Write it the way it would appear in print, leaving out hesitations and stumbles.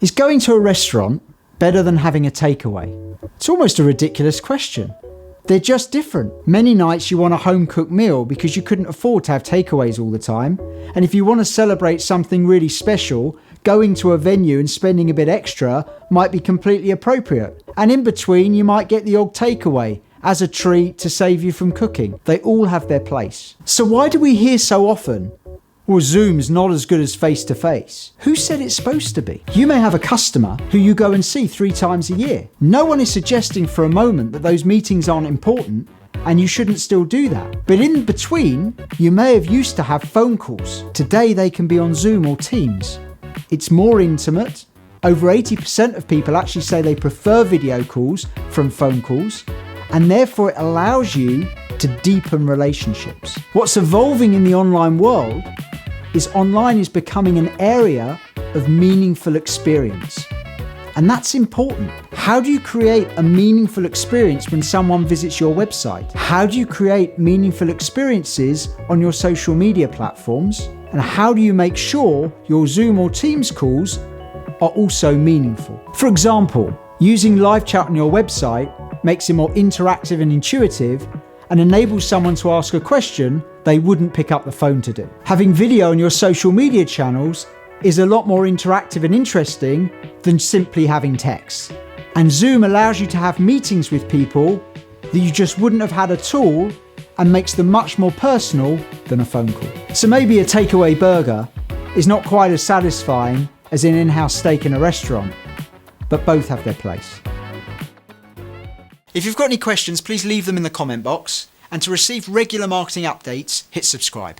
Is going to a restaurant better than having a takeaway? It's almost a ridiculous question. They're just different. Many nights you want a home-cooked meal because you couldn't afford to have takeaways all the time. And if you want to celebrate something really special, going to a venue and spending a bit extra might be completely appropriate. And in between, you might get the odd takeaway as a treat to save you from cooking. They all have their place. So why do we hear so often, well, Zoom's not as good as face-to-face? Who said it's supposed to be? You may have a customer who you go and see 3 times a year. No one is suggesting for a moment that those meetings aren't important and you shouldn't still do that. But in between, you may have used to have phone calls. Today they can be on Zoom or Teams. It's more intimate. Over 80% of people actually say they prefer video calls from phone calls, and therefore it allows you to deepen relationships. What's evolving in the online world is online is becoming an area of meaningful experience. And that's important. How do you create a meaningful experience when someone visits your website? How do you create meaningful experiences on your social media platforms? And how do you make sure your Zoom or Teams calls are also meaningful? For example, using live chat on your website makes it more interactive and intuitive and enables someone to ask a question they wouldn't pick up the phone to do. Having video on your social media channels is a lot more interactive and interesting than simply having text. And Zoom allows you to have meetings with people that you just wouldn't have had at all and makes them much more personal than a phone call. So maybe a takeaway burger is not quite as satisfying as an in-house steak in a restaurant, but both have their place. If you've got any questions, please leave them in the comment box. And to receive regular marketing updates, hit subscribe.